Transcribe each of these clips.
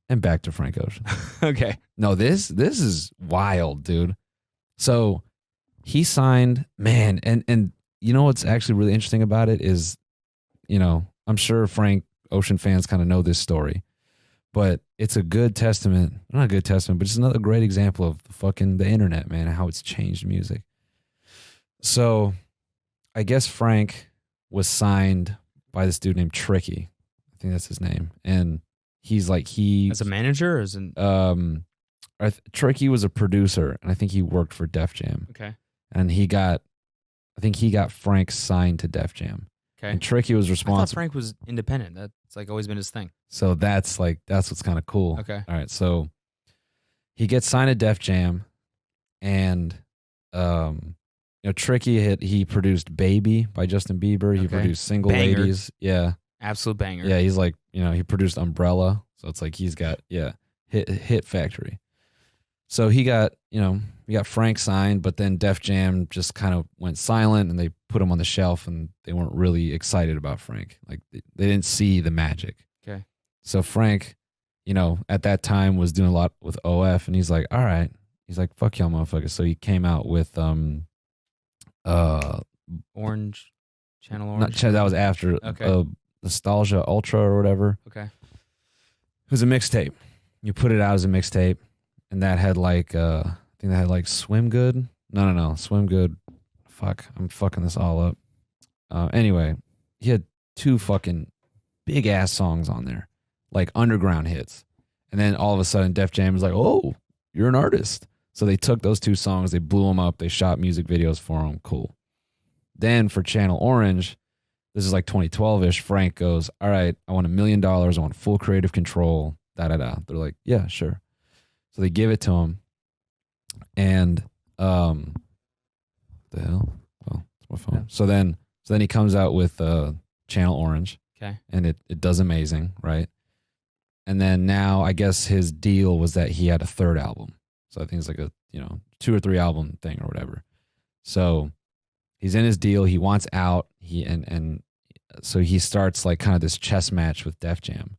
And back to Frank Ocean. Okay. No, this is wild, dude. So he signed, man, and you know what's actually really interesting about it is, I'm sure Frank Ocean fans kind of know this story, but it's a good testament, not a good testament, but just another great example of the internet, man, and how it's changed music. So I guess Frank was signed by this dude named Tricky. I think that's his name. And he's like, as a manager or as an Tricky was a producer, and I think he worked for Def Jam. Okay. And I think he got Frank signed to Def Jam. Okay. And Tricky was I responsible. thought Frank was independent. That's like always been his thing. So that's what's kind of cool. Okay. All right. So he gets signed to Def Jam, and Tricky he produced "Baby" by Justin Bieber. He Okay. produced "Single Banger. Ladies." Yeah. Absolute banger. Yeah. He's like, he produced "Umbrella," so it's like he's got hit factory. So he got Frank signed, but then Def Jam just kind of went silent, and they put him on the shelf, and they weren't really excited about Frank. Like they didn't see the magic. Okay. So Frank, at that time was doing a lot with OF, and he's like, all right. He's like, fuck y'all motherfuckers. So he came out with Orange, Channel Orange. that was after Nostalgia Ultra or whatever. Okay. It was a mixtape. You put it out as a mixtape, and that had I think that had like Swim Good. No, Swim Good. Fuck, I'm fucking this all up. Anyway, he had 2 fucking big ass songs on there, like underground hits. And then all of a sudden, Def Jam was like, "Oh, you're an artist." So they took those 2 songs, they blew them up, they shot music videos for them. Cool. Then for Channel Orange, this is like 2012-ish, Frank goes, all right, I want $1 million. I want full creative control. Da-da-da. They're like, yeah, sure. So they give it to him. And what the hell? Well, it's my phone. Yeah. So then he comes out with Channel Orange. Okay. And it does amazing, right? And then now I guess his deal was that he had a 3rd album. So I think it's like a 2 or 3 album thing or whatever. So he's in his deal. He wants out. So he starts like kind of this chess match with Def Jam,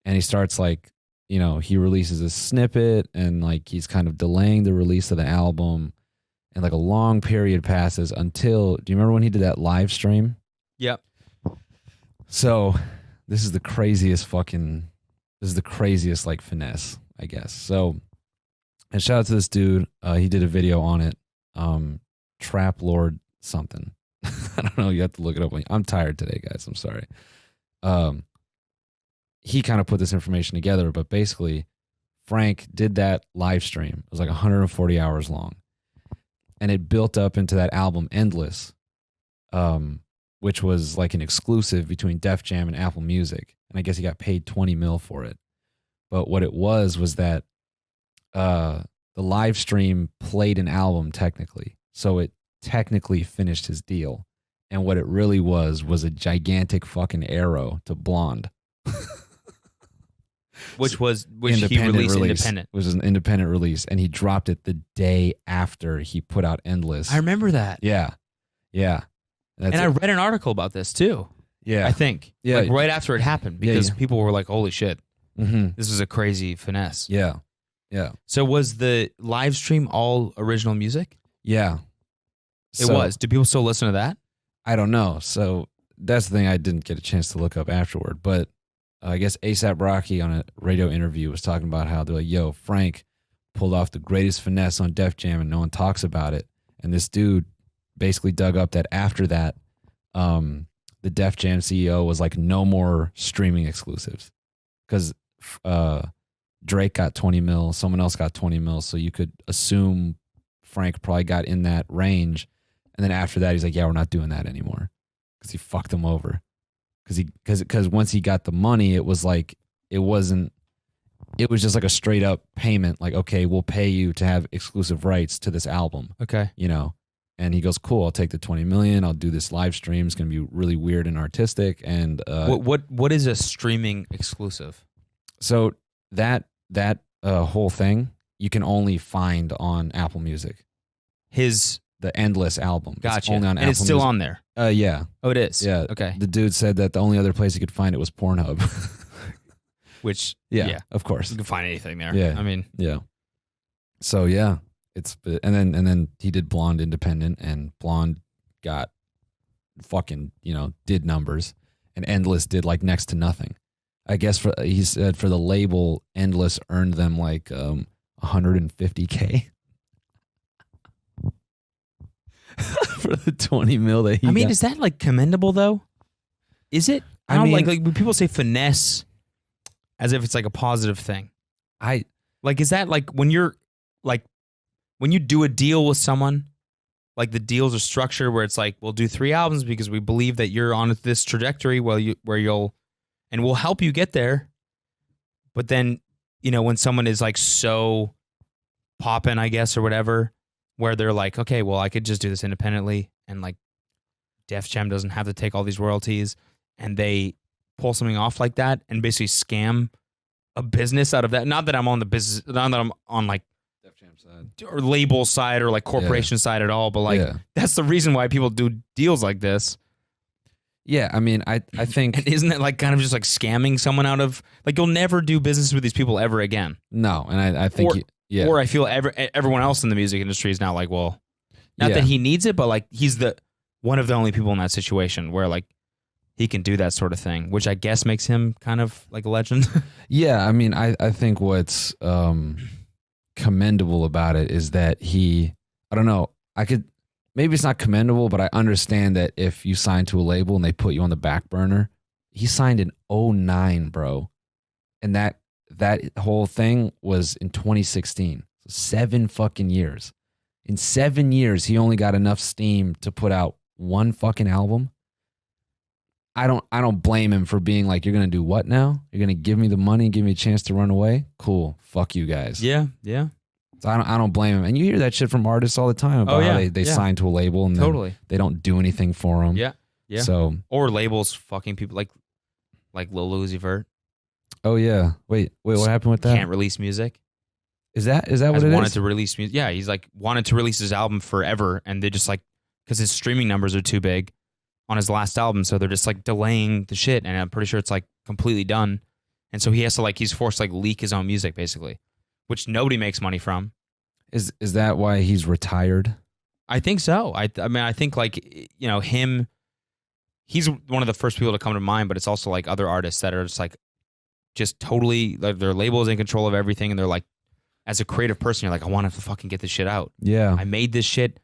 and he starts like he releases a snippet, and like he's kind of delaying the release of the album, and like a long period passes until. Do you remember when he did that live stream? Yep. So this is the craziest like finesse, I guess. So. And shout out to this dude. He did a video on it. Trap Lord something. I don't know. You have to look it up. I'm tired today, guys. I'm sorry. He kind of put this information together, but basically, Frank did that live stream. It was like 140 hours long. And it built up into that album, Endless, which was like an exclusive between Def Jam and Apple Music. And I guess he got paid $20 million for it. But what it was that the live stream played an album technically. So it technically finished his deal. And what it really was a gigantic fucking arrow to Blonde. Which he released independent. It was an independent release. And he dropped it the day after he put out Endless. I remember that. Yeah. Yeah. And I read an article about this too. Yeah. I think. Yeah. Like right after it happened, because people were like, holy shit. Mm-hmm. This was a crazy finesse. Yeah. Yeah. So was the live stream all original music? Yeah. It was. Do people still listen to that? I don't know. So that's the thing I didn't get a chance to look up afterward. But I guess A$AP Rocky on a radio interview was talking about how they're like, yo, Frank pulled off the greatest finesse on Def Jam and no one talks about it. And this dude basically dug up that after that, the Def Jam CEO was like, no more streaming exclusives. Because Drake got 20 mil, someone else got 20 mil. So you could assume Frank probably got in that range. And then after that, he's like, yeah, we're not doing that anymore. Because he fucked him over. Because once he got the money, it was like, it was just like a straight up payment. Like, okay, we'll pay you to have exclusive rights to this album. Okay. And he goes, cool, I'll take the 20 million. I'll do this live stream. It's going to be really weird and artistic. And what is a streaming exclusive? So that whole thing you can only find on Apple Music. The Endless album. Gotcha. It's only on and Apple it's still Music. on there. Yeah. Oh, it is. Yeah. Okay. The dude said that the only other place he could find it was Pornhub. which Yeah, of course. you can find anything there. Yeah. I mean, Yeah. So yeah, and then he did Blonde Independent, and Blonde got fucking, did numbers, and Endless did like next to nothing. I guess he said for the label, Endless earned them like $150K for the 20 mil that he got. is that like commendable though? Is it? I don't like when people say finesse as if it's like a positive thing. Is that like when you're like when you do a deal with someone, like the deals are structured where it's like we'll do 3 albums because we believe that you're on this trajectory and we'll help you get there. But then, when someone is like so poppin', I guess, or whatever, where they're like, okay, well, I could just do this independently, and like Def Jam doesn't have to take all these royalties, and they pull something off like that and basically scam a business out of that. Not that I'm on the business, not that I'm on like Def Jam side or label side or like corporation side at all, but like that's the reason why people do deals like this. Yeah, I mean, I think... And isn't it like kind of just like scamming someone out of... Like, you'll never do business with these people ever again. No, and I think... Or I feel everyone else in the music industry is now like, well... Not that he needs it, but like he's one of the only people in that situation where like he can do that sort of thing, which I guess makes him kind of like a legend. Yeah, I mean, I think what's commendable about it is that I don't know, maybe it's not commendable, but I understand that if you sign to a label and they put you on the back burner, he signed in 2009, bro. And that whole thing was in 2016. So 7 fucking years. In 7 years, he only got enough steam to put out 1 fucking album. I don't blame him for being like, you're going to do what now? You're going to give me the money and give me a chance to run away? Cool. Fuck you guys. Yeah. So I don't blame him. And you hear that shit from artists all the time about how they sign to a label and then they don't do anything for them. Yeah. So or labels fucking people like Lil Uzi Vert. Oh yeah. Wait, what happened with that? Can't release music. Is that what it wanted is? to release music. Yeah, he's like wanted to release his album forever, and they just like because his streaming numbers are too big on his last album, so they're just like delaying the shit. And I'm pretty sure it's like completely done, and so he has to he's forced to leak his own music basically, which nobody makes money from. Is that why he's retired? I think so. I mean, I think him. He's one of the first people to come to mind, but it's also like other artists that are just totally like their label is in control of everything, and they're like, as a creative person, you're like, I want to fucking get this shit out. Yeah, I made this shit.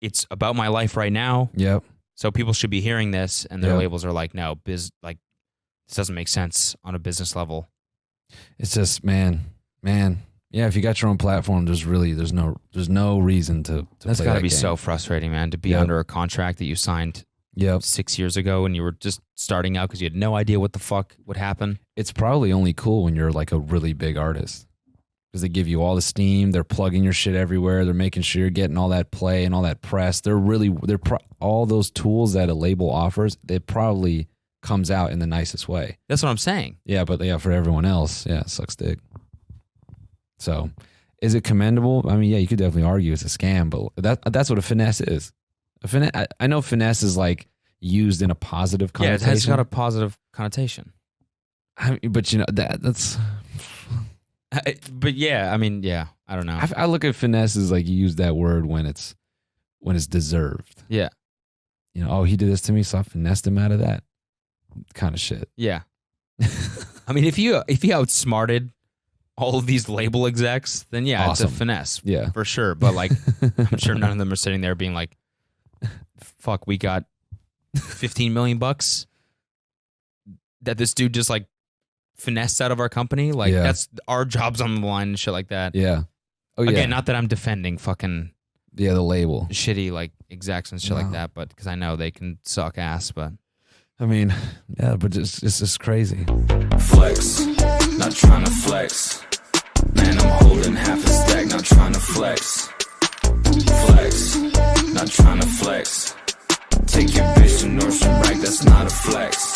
It's about my life right now. Yep. So people should be hearing this, and their labels are like, no, this doesn't make sense on a business level. It's just man. Yeah, if you got your own platform, there's no reason to That's got to be so frustrating, man, to be under a contract that you signed 6 years ago and you were just starting out because you had no idea what the fuck would happen. It's probably only cool when you're like a really big artist because they give you all the steam. They're plugging your shit everywhere. They're making sure you're getting all that play and all that press. All those tools that a label offers, it probably comes out in the nicest way. That's what I'm saying. Yeah, but for everyone else, it sucks dick. So, is it commendable? I mean, yeah, you could definitely argue it's a scam, but that's what a finesse is. I know finesse is like used in a positive connotation. Yeah, it has got a positive connotation. But that's. But yeah, I mean, yeah, I don't know. I look at finesse as like you use that word when it's deserved. Yeah. He did this to me, so I finessed him out of that kind of shit. Yeah. I mean, if you outsmarted all of these label execs, then yeah, awesome. It's a finesse. Yeah. For sure. But I'm sure none of them are sitting there being like, fuck, we got $15 million that this dude just finessed out of our company. That's our jobs on the line and shit like that. Yeah. Oh yeah. Again, not that I'm defending fucking the label shitty execs and shit like that, but because I know they can suck ass. But I mean, yeah, but it's just crazy. Flex, not trying to flex. Man, I'm holding half a stack, not trying to flex. Flex, not trying to flex. Take your bitch to Nordstrom Rack, that's not a flex.